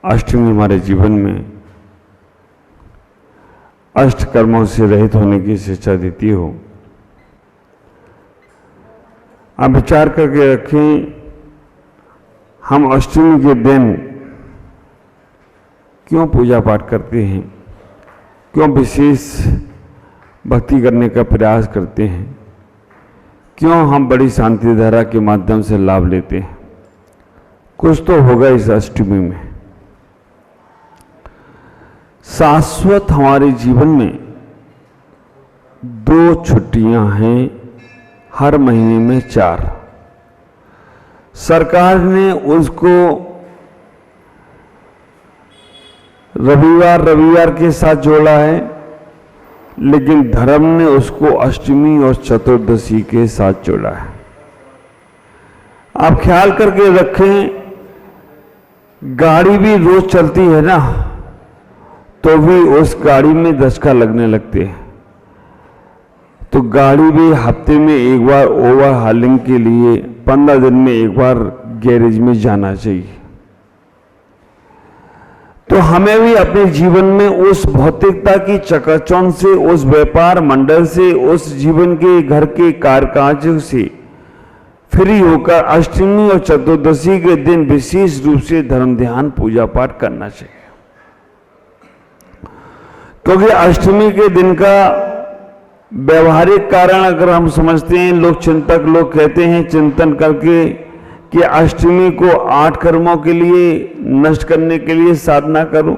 अष्टमी हमारे जीवन में अष्ट कर्मों से रहित होने की शिक्षा देती हो। आप विचार करके रखें, हम अष्टमी के दिन क्यों पूजा पाठ करते हैं, क्यों विशेष भक्ति करने का प्रयास करते हैं, क्यों हम बड़ी शांति धारा के माध्यम से लाभ लेते हैं। कुछ तो होगा इस अष्टमी में। शाश्वत हमारे जीवन में 2 छुट्टियां हैं, हर महीने में 4। सरकार ने उसको रविवार के साथ जोड़ा है, लेकिन धर्म ने उसको अष्टमी और चतुर्दशी के साथ जोड़ा है। आप ख्याल करके रखें, गाड़ी भी रोज चलती है ना, तो भी उस गाड़ी में दशका लगने लगते हैं। तो गाड़ी भी हफ्ते में एक बार ओवरहालिंग के लिए 15 दिन में एक बार गैरेज में जाना चाहिए। तो हमें भी अपने जीवन में उस भौतिकता की चकाचौंध से, उस व्यापार मंडल से, उस जीवन के घर के कार्यकाज से फ्री होकर अष्टमी और चतुर्दशी के दिन विशेष रूप से धर्म ध्यान पूजा पाठ करना चाहिए। क्योंकि अष्टमी के दिन का व्यवहारिक कारण अगर हम समझते हैं, चिंतक लोग कहते हैं चिंतन करके कि अष्टमी को 8 कर्मों के लिए नष्ट करने के लिए साधना करो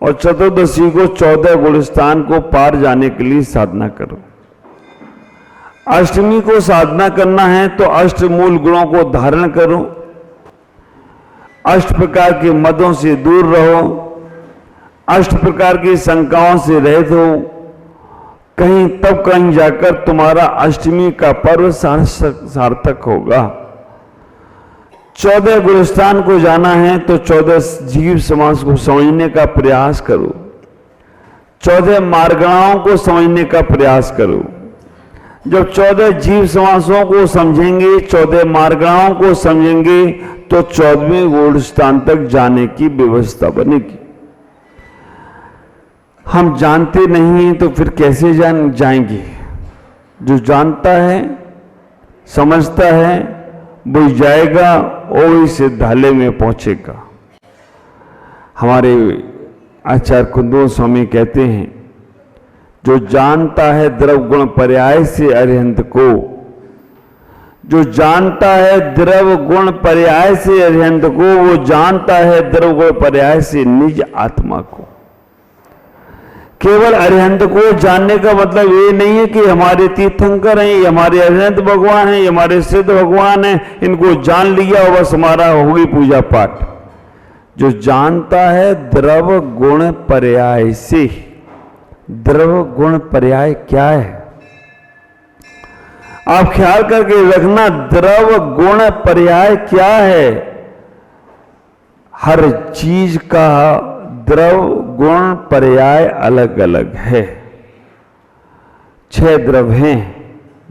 और चतुर्दशी को 14 गुणस्थान को पार जाने के लिए साधना करो। अष्टमी को साधना करना है तो अष्ट मूल गुणों को धारण करो, 8 प्रकार के मदों से दूर रहो, 8 प्रकार की शंकाओं से रहित हो। कहीं जाकर तुम्हारा अष्टमी का पर्व सार्थक होगा। 14 गुणस्थान को जाना है तो 14 जीव समाज को समझने का प्रयास करो, 14 मार्गणाओं को समझने का प्रयास करो। जब 14 जीव समासों को समझेंगे, 14 मार्गणाओं को समझेंगे, तो 14वें गुणस्थान तक जाने की व्यवस्था बनेगी। हम जानते नहीं हैं तो फिर कैसे जाएंगे? जो जानता है, समझता है, वो जाएगा और इस सिद्धालय में पहुंचेगा। हमारे आचार्य कुंदन स्वामी कहते हैं, जो जानता है द्रव गुण पर्याय से अरिहंत को, जो जानता है द्रव गुण पर्याय से अरिहंत को, वो जानता है द्रव गुण पर्याय से निज आत्मा को। केवल अरिहंत को जानने का मतलब ये नहीं है कि हमारे तीर्थंकर हैं, ये हमारे अरिहंत भगवान हैं, ये हमारे सिद्ध भगवान हैं, इनको जान लिया और बस हमारा होगी पूजा पाठ। जो जानता है द्रव गुण पर्याय से। द्रव गुण पर्याय क्या है? आप ख्याल करके रखना, द्रव गुण पर्याय क्या है? हर चीज का द्रव गुण पर्याय अलग अलग है। 6 द्रव हैं,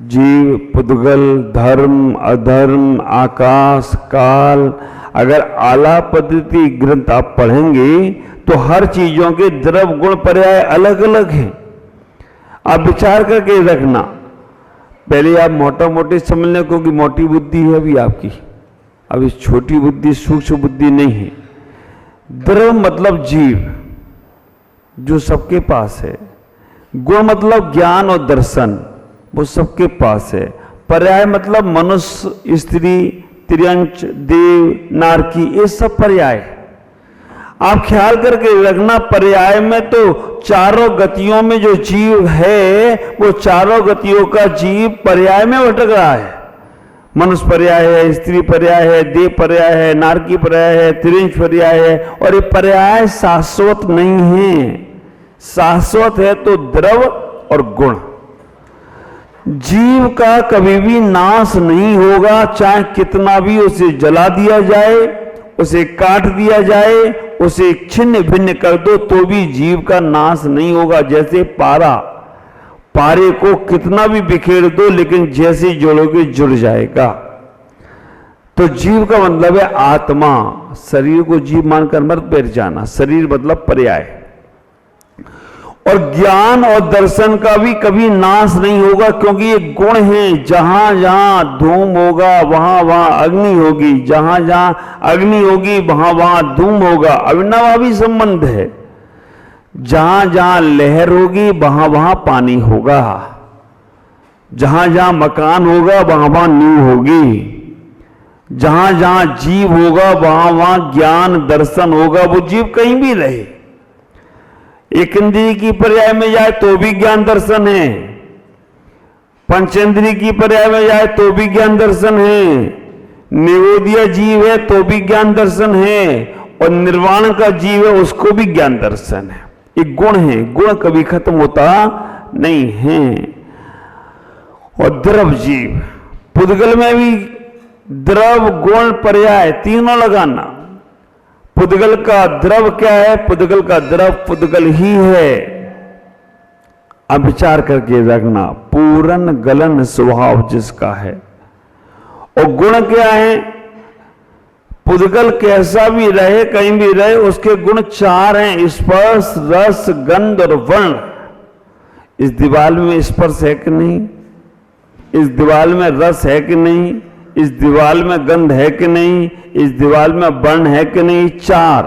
जीव, पुद्गल, धर्म, अधर्म, आकाश, काल। अगर आला पद्धति ग्रंथ आप पढ़ेंगे तो हर चीजों के द्रव गुण पर्याय अलग अलग हैं। आप विचार करके रखना। पहले आप मोटा मोटी समझ लें, क्योंकि मोटी बुद्धि है अभी आपकी, अभी छोटी बुद्धि, सूक्ष्म बुद्धि नहीं है। द्रव मतलब जीव, जो सबके पास है। गुण मतलब ज्ञान और दर्शन, वो सबके पास है। पर्याय मतलब मनुष्य, स्त्री, त्रियंच, देव, नारकी, ये सब पर्याय। आप ख्याल करके रखना, पर्याय में तो चारों गतियों में जो जीव है, वो चारों गतियों का जीव पर्याय में भटक रहा है। मनुष्य पर्याय है, स्त्री पर्याय है, देव पर्याय है, नारकी पर्याय है, त्रिंश पर्याय है। और ये पर्याय शाश्वत नहीं है। शाश्वत है तो द्रव और गुण। जीव का कभी भी नाश नहीं होगा, चाहे कितना भी उसे जला दिया जाए, उसे काट दिया जाए, उसे छिन्न भिन्न कर दो, तो भी जीव का नाश नहीं होगा। जैसे पारे को कितना भी बिखेर दो, लेकिन जैसे जोड़ोगे जुड़ जाएगा। तो जीव का मतलब है आत्मा। शरीर को जीव मानकर मत बैठ जाना, शरीर मतलब पर्याय। और ज्ञान और दर्शन का भी कभी नाश नहीं होगा, क्योंकि ये गुण है। जहां जहां धूम होगा वहां वहां अग्नि होगी, जहां जहां अग्नि होगी वहां वहां धूम होगा, अविनाभावी संबंध है। जहां जहां लहर होगी वहां वहां पानी होगा, जहां जहां मकान होगा वहां वहां नींव होगी, जहां जहां जीव होगा वहां वहां ज्ञान दर्शन होगा। वो जीव कहीं भी रहे, एक इंद्रिय की पर्याय में जाए तो भी ज्ञान दर्शन है, पंचेंद्रिय की पर्याय में जाए तो भी ज्ञान दर्शन है, निरोधीय जीव है तो भी ज्ञान दर्शन है, और निर्वाण का जीव है उसको भी ज्ञान दर्शन है। एक गुण है, गुण कभी खत्म होता नहीं है। और द्रव जीव, पुद्गल में भी द्रव गुण पर्याय तीनों लगाना। पुद्गल का द्रव क्या है? पुद्गल का द्रव पुद्गल ही है। अब विचार करके रखना, पूर्ण गलन स्वभाव जिसका है। और गुण क्या है? पुद्गल कैसा भी रहे, कहीं भी रहे, उसके गुण 4 हैं: स्पर्श, रस, गंध और वर्ण। इस दीवार में स्पर्श है कि नहीं? इस दीवार में रस है कि नहीं? इस दीवार में गंध है कि नहीं? इस दीवार में वर्ण है कि नहीं? 4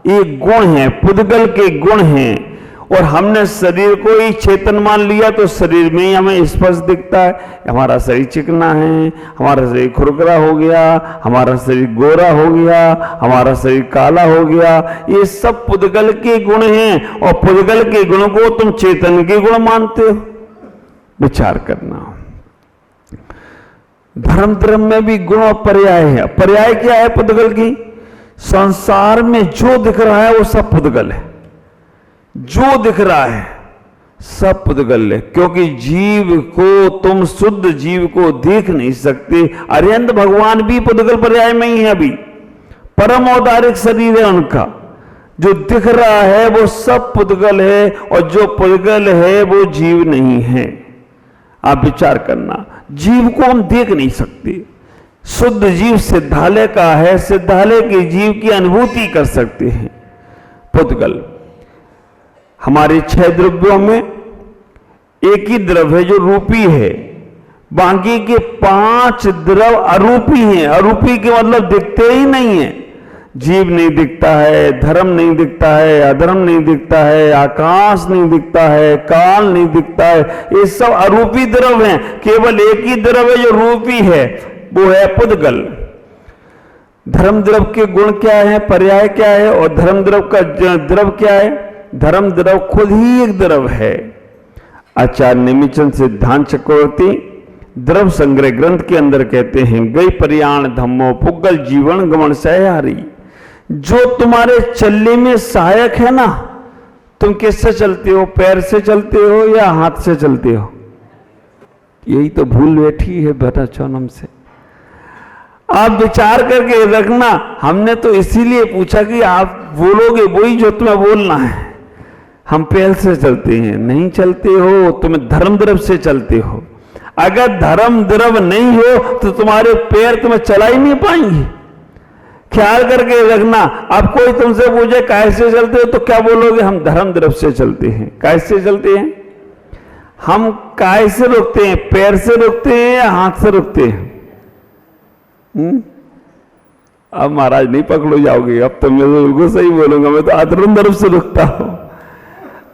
ये गुण है, पुद्गल के गुण हैं। और हमने शरीर को ही चेतन मान लिया तो शरीर में ही हमें स्पर्श दिखता है। हमारा शरीर चिकना है, हमारा शरीर खुरखुरा हो गया, हमारा शरीर गोरा हो गया, हमारा शरीर काला हो गया। ये सब पुद्गल के गुण हैं, और पुद्गल के गुण को तुम चेतन के गुण मानते हो। विचार करना। धर्म धर्म में भी गुण और पर्याय है। पर्याय क्या है पुद्गल की? संसार में जो दिख रहा है वो सब पुद्गल है, जो दिख रहा है सब पुद्गल है। क्योंकि जीव को तुम शुद्ध जीव को देख नहीं सकते। अरिहंत भगवान भी पुद्गल पर्याय में ही है, अभी परम औदारिक शरीर है उनका। जो दिख रहा है वो सब पुद्गल है, और जो पुद्गल है वो जीव नहीं है। आप विचार करना, जीव को हम देख नहीं सकते। शुद्ध जीव सिद्धालय का है, सिद्धालय के जीव की अनुभूति कर सकते हैं पुद्गल। हमारे 6 द्रव्यों में एक ही द्रव्य है जो रूपी है, बाकी के 5 द्रव अरूपी हैं। अरूपी के मतलब दिखते ही नहीं है। जीव नहीं दिखता है, धर्म नहीं दिखता है, अधर्म नहीं दिखता है, आकाश नहीं दिखता है, काल नहीं दिखता है। ये सब अरूपी द्रव हैं। केवल एक ही द्रव है जो रूपी है, वो है पुद्गल। धर्म द्रव के गुण क्या है, पर्याय क्या है, और धर्म द्रव का द्रव क्या है? धर्म द्रव खुद ही एक द्रव है। आचार्य नेमिचंद सिद्धांत चक्रवर्ती द्रव संग्रह ग्रंथ के अंदर कहते हैं, गई परियाण धम्मो पुग्गल जीवन गमन सहयारी। जो तुम्हारे चलने में सहायक है ना, तुम किससे चलते हो? पैर से चलते हो या हाथ से चलते हो? यही तो भूल बैठी है बेटा चौनम से। आप विचार करके रखना। हमने तो इसीलिए पूछा कि आप बोलोगे वही जो तुम्हें बोलना है। हम पैर से चलते हैं, नहीं चलते हो, तुम धर्म द्रव से चलते हो। अगर धर्म द्रव नहीं हो तो तुम्हारे पैर तुम्हें चला ही नहीं पाएंगे। ख्याल करके रखना। अब कोई तुमसे पूछे कैसे चलते हो तो क्या बोलोगे? हम धर्म द्रव से चलते हैं। कैसे चलते हैं? हम कैसे रुकते हैं? पैर से रुकते हैं या हाथ से रुकते हैं? अब महाराज नहीं पकड़ो जाओगे। अब तो मैं बिल्कुल सही बोलूंगा, मैं तो अधर्म द्रव से रुकता हूं।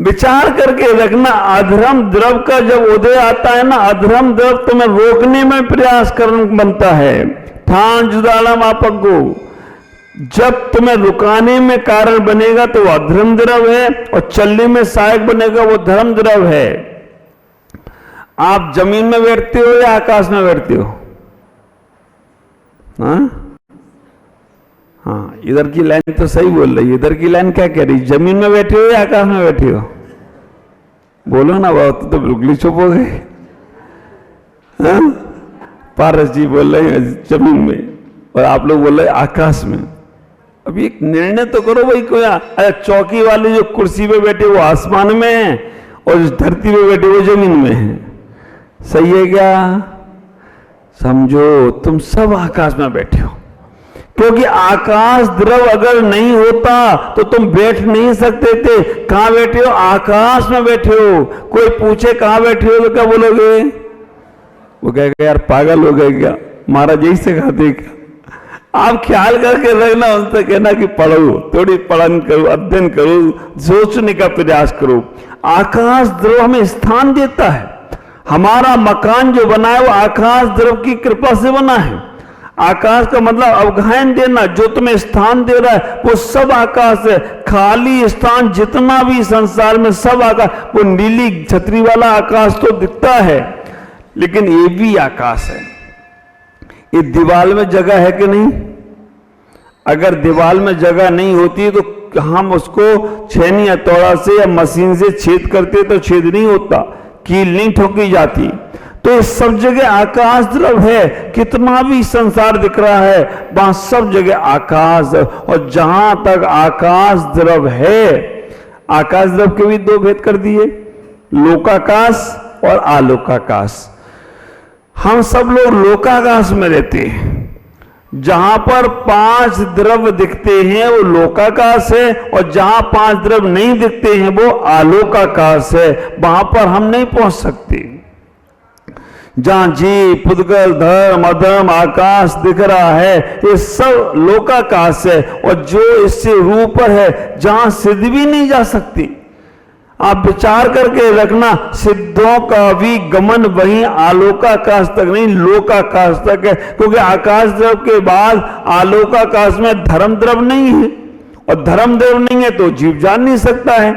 विचार करके रखना। अधर्म द्रव का जब उदय आता है ना, अधर्म द्रव तुम्हें रोकने में प्रयास करना बनता है। ठान जुदालम आपको, जब तुम्हें रुकाने में कारण बनेगा तो वो अधर्म द्रव है, और चलने में सहायक बनेगा वो धर्म द्रव है। आप जमीन में बैठते हो या आकाश में बैठते हो? हाँ, इधर की लाइन तो सही बोल रही है। इधर की लाइन क्या कह रही? जमीन में बैठे हो या आकाश में बैठे हो? बोलो ना, बहुत तो बिल्कुल ही चुप हो गए। पारस जी बोल रहे हैं जमीन में, और आप लोग बोल रहे हैं आकाश में। अभी एक निर्णय तो करो भाई। कोई चौकी वाले जो कुर्सी पे बैठे वो आसमान में है, और इस धरती पे बैठे वो जमीन में है। सही है क्या? समझो, तुम सब आकाश में बैठे हो। क्योंकि आकाश द्रव अगर नहीं होता तो तुम बैठ नहीं सकते थे। कहां बैठे हो? आकाश में बैठे हो। कोई पूछे कहां बैठे हो तो क्या बोलोगे? वो कहेगा यार पागल हो गए क्या, महाराज यही सिखाते क्या? आप ख्याल करके रखना, उनसे कहना कि पढ़ो, थोड़ी पढ़न करो, अध्ययन करो, सोचने का प्रयास करो। आकाश द्रव हमें स्थान देता है। हमारा मकान जो बना है वो आकाश द्रव की कृपा से बना है। आकाश का मतलब अवगाहन देना, जो तुम्हें स्थान दे रहा है वो सब आकाश है। खाली स्थान जितना भी संसार में सब आकाश, वो नीली छतरी वाला आकाश तो दिखता है, लेकिन ये भी आकाश है। ये दीवार में जगह है कि नहीं? अगर दीवार में जगह नहीं होती तो हम उसको छेनी हथौड़ा से या मशीन से छेद करते तो छेद नहीं होता, कील नहीं ठोकी जाती। तो इस सब जगह आकाश द्रव है। कितना भी संसार दिख रहा है वहां सब जगह आकाश, और जहां तक आकाश द्रव है, आकाश द्रव के भी दो भेद कर दिए, लोकाकाश और आलोकाकाश। हम सब लोग लोकाकाश में रहते हैं। जहां पर 5 द्रव दिखते हैं वो लोकाकाश है, और जहां 5 द्रव नहीं दिखते हैं वो आलोकाकाश है। वहां पर हम नहीं पहुंच सकते। जहां जीव, पुद्गल, धर्म, अधर्म, आकाश दिख रहा है ये सब लोकाकाश है, और जो इससे ऊपर है जहां सिद्ध भी नहीं जा सकती। आप विचार करके रखना, सिद्धों का भी गमन वही आलोकाकाश तक नहीं, लोकाकाश तक है। क्योंकि आकाश द्रव के बाद आलोकाकाश में धर्म द्रव नहीं है, और धर्म द्रव नहीं है तो जीव जान नहीं सकता है।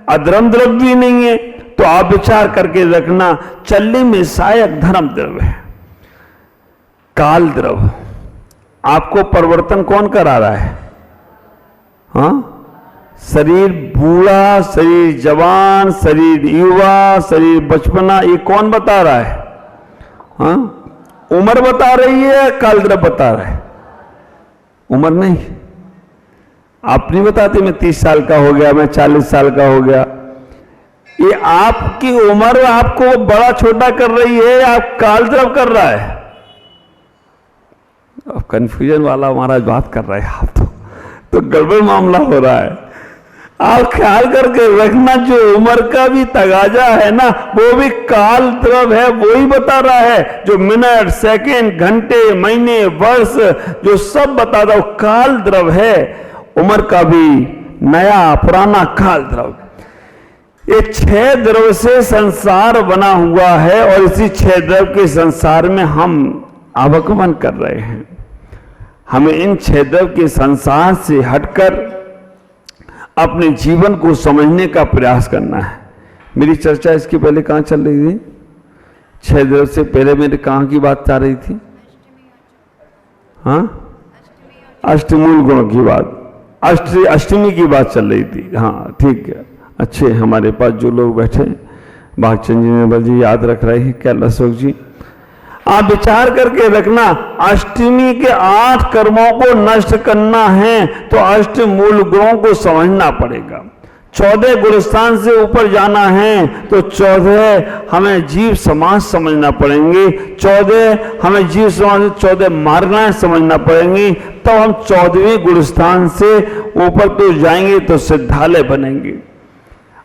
अधर्म द्रव भी नहीं है। तो आप विचार करके रखना, चलने में सहायक धर्म द्रव है। काल द्रव, आपको परिवर्तन कौन करा रहा है? हाँ, शरीर बूढ़ा, शरीर जवान, शरीर युवा, शरीर बचपना, ये कौन बता रहा है? हाँ, उम्र बता रही है, काल द्रव बता रहा है? उम्र नहीं, आप नहीं बताते मैं 30 साल का हो गया, मैं 40 साल का हो गया। ये आपकी उम्र आपको बड़ा छोटा कर रही है, आप काल द्रव कर रहा है। अब कंफ्यूजन वाला महाराज बात कर रहा है आप तो गड़बड़ मामला हो रहा है। आप ख्याल करके रखना, जो उम्र का भी तगाजा है ना वो भी काल द्रव है, वो ही बता रहा है। जो मिनट, सेकंड, घंटे, महीने, वर्ष जो सब बता रहा वो काल द्रव है। उम्र का भी नया पुराना काल द्रव। ये 6 द्रव से संसार बना हुआ है, और इसी 6 द्रव के संसार में हम आवागमन कर रहे हैं। हमें इन 6 द्रव के संसार से हटकर अपने जीवन को समझने का प्रयास करना है। मेरी चर्चा इसके पहले कहाँ चल रही थी? 6 द्रव से पहले मेरे कहाँ की बात चल रही थी? हाँ, अष्टमूल गुणों की बात, अष्टमी की बात चल रही थी। हाँ ठीक है, अच्छे हमारे पास जो लोग बैठे, भागचंद जी निर्मल जी याद रख रहे हैं, क्या अशोक जी, आप विचार करके रखना। अष्टमी के 8 कर्मों को नष्ट करना है तो अष्टमूल गुणों को समझना पड़ेगा। 14 गुणस्थान से ऊपर जाना है तो 14 हमें जीव समाज समझना पड़ेंगे। 14 हमें जीव समाज, 14 मार्गाएं समझना पड़ेंगी, तब तो हम 14वें गुणस्थान से ऊपर तो जाएंगे तो सिद्धालय बनेंगे।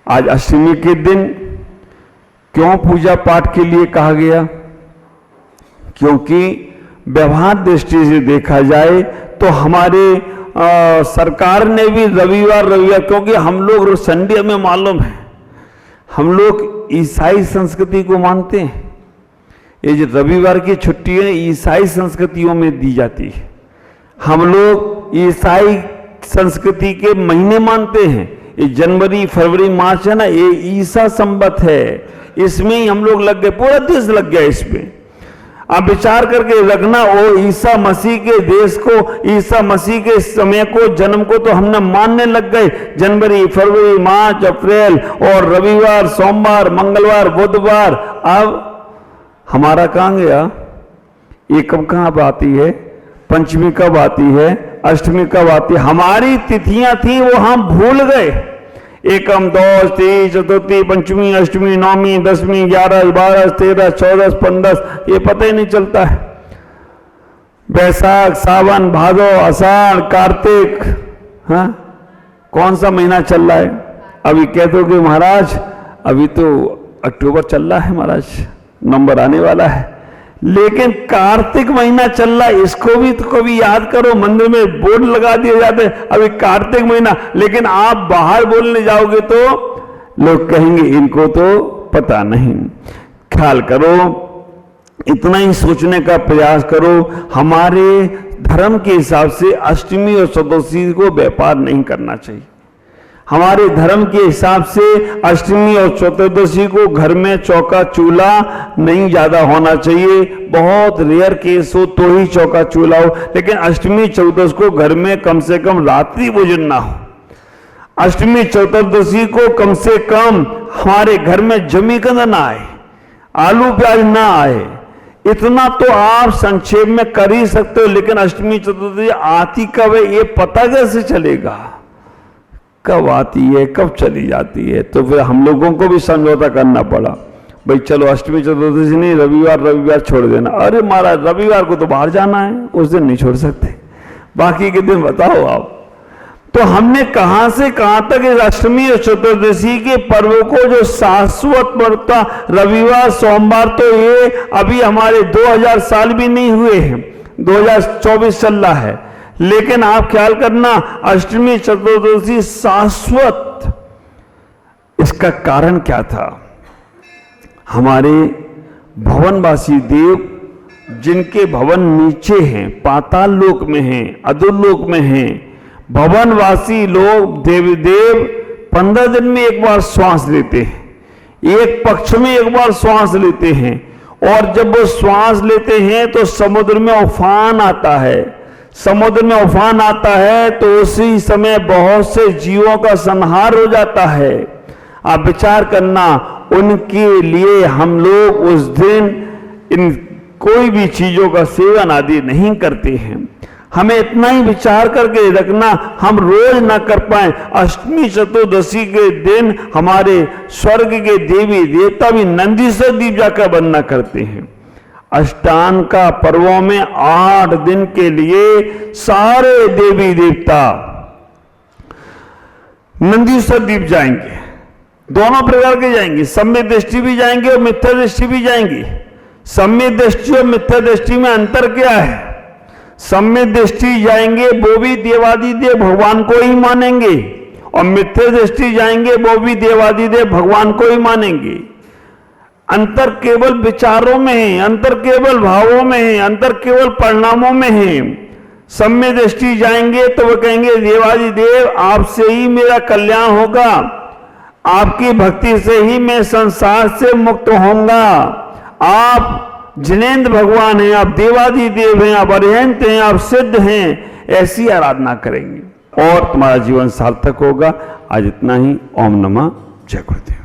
आज अष्टमी के दिन क्यों पूजा पाठ के लिए कहा गया? क्योंकि व्यवहार दृष्टि से देखा जाए तो हमारे सरकार ने भी रविवार, क्योंकि हम लोग संडे में मालूम है, हम लोग ईसाई संस्कृति को मानते हैं। ये जो रविवार की छुट्टी है ईसाई संस्कृतियों में दी जाती है। हम लोग ईसाई संस्कृति के महीने मानते हैं। ये जनवरी, फरवरी, मार्च है ना, ये ईसा संवत है, इसमें ही हम लोग लग गए, पूरा देश लग गया इसमें। आप विचार करके रखना, वो ईसा मसीह के देश को, ईसा मसीह के समय को, जन्म को तो हमने मानने लग गए। जनवरी, फरवरी, मार्च, अप्रैल, और रविवार, सोमवार, मंगलवार, बुधवार। अब हमारा कहाँ गया? ये कब कहाँ आती है? पंचमी कब आती है? अष्टमी कब आती है? हमारी तिथियां थी वो हम भूल गए। एकम, दो, तीन, चतुर्थी, पंचमी, अष्टमी, नौमी, 10वीं, 11, 12, 13, 14, 15, ये पता ही नहीं चलता है। बैसाख, सावन, भादो, आषाढ़, कार्तिक, हाँ कौन सा महीना चल रहा है? अभी कहते हो कि महाराज अभी तो अक्टूबर चल रहा है महाराज, नवंबर आने वाला है, लेकिन कार्तिक महीना चल रहा है, इसको भी तो कभी याद करो। मंदिर में बोर्ड लगा दिए जाते हैं अभी कार्तिक महीना, लेकिन आप बाहर बोलने जाओगे तो लोग कहेंगे इनको तो पता नहीं। ख्याल करो, इतना ही सोचने का प्रयास करो। हमारे धर्म के हिसाब से अष्टमी और चतुर्दशी को व्यापार नहीं करना चाहिए। हमारे धर्म के हिसाब से अष्टमी और चतुर्दशी को घर में चौका चूल्हा नहीं ज्यादा होना चाहिए। बहुत रेयर केस हो तो ही चौका चूल्हा हो, लेकिन अष्टमी चतुर्दशी को घर में कम से कम रात्रि भोजन ना हो। अष्टमी चतुर्दशी को कम से कम हमारे घर में जमी कंद ना आए, आलू प्याज ना आए। इतना तो आप संक्षेप में कर ही सकते हो, लेकिन अष्टमी चतुर्दशी आती कब है ये पता कैसे चलेगा? कब आती है कब चली जाती है? तो फिर हम लोगों को भी समझौता करना पड़ा, भाई चलो अष्टमी चतुर्दशी नहीं, रविवार छोड़ देना। अरे महाराज रविवार को तो बाहर जाना है, उस दिन नहीं छोड़ सकते, बाकी के दिन बताओ आप। तो हमने कहां से कहां तक इस अष्टमी और चतुर्दशी के पर्व को जो शाश्वत पड़ता, रविवार सोमवार, तो ये अभी हमारे 2000 साल भी नहीं हुए हैं, 2024 चल रहा है, लेकिन आप ख्याल करना अष्टमी चतुर्दशी शाश्वत। इसका कारण क्या था? हमारे भवनवासी देव, जिनके भवन नीचे हैं, पाताल लोक में हैं, अधोलोक में हैं, भवनवासी लोग देव 15 दिन में एक बार श्वास लेते हैं, एक पक्ष में एक बार श्वास लेते हैं, और जब वो श्वास लेते हैं तो समुद्र में उफान आता है। समुद्र में उफान आता है तो उसी समय बहुत से जीवों का संहार हो जाता है। आप विचार करना, उनके लिए हम लोग उस दिन इन कोई भी चीजों का सेवन आदि नहीं करते हैं। हमें इतना ही विचार करके रखना, हम रोज ना कर पाए, अष्टमी चतुर्दशी के दिन हमारे स्वर्ग के देवी देवता भी नंदीश्वर दीप जाकर वंदना करते हैं। अष्टांग का पर्वों में 8 दिन के लिए सारे देवी देवता नंदीश्वर दीप जाएंगे, दोनों प्रकार के जाएंगे, सम्यक दृष्टि भी जाएंगे और मिथ्या दृष्टि भी जाएंगे। सम्यक दृष्टि और मिथ्या दृष्टि में अंतर क्या है? सम्यक दृष्टि जाएंगे वो भी देवादिदेव भगवान को ही मानेंगे, और मिथ्या दृष्टि जाएंगे वो भी देवादिदेव भगवान को ही मानेंगे। अंतर केवल विचारों में है, अंतर केवल भावों में है, अंतर केवल परिणामों में है। सम्यक दृष्टि जाएंगे तो वो कहेंगे देवादिदेव आपसे ही मेरा कल्याण होगा, आपकी भक्ति से ही मैं संसार से मुक्त होऊंगा, आप जिनेन्द्र भगवान हैं, आप देवादिदेव हैं, आप अरिहंत हैं, आप सिद्ध हैं, ऐसी आराधना करेंगे और तुम्हारा जीवन सार्थक होगा। आज इतना ही। ओम नमः जय गुरुदेव।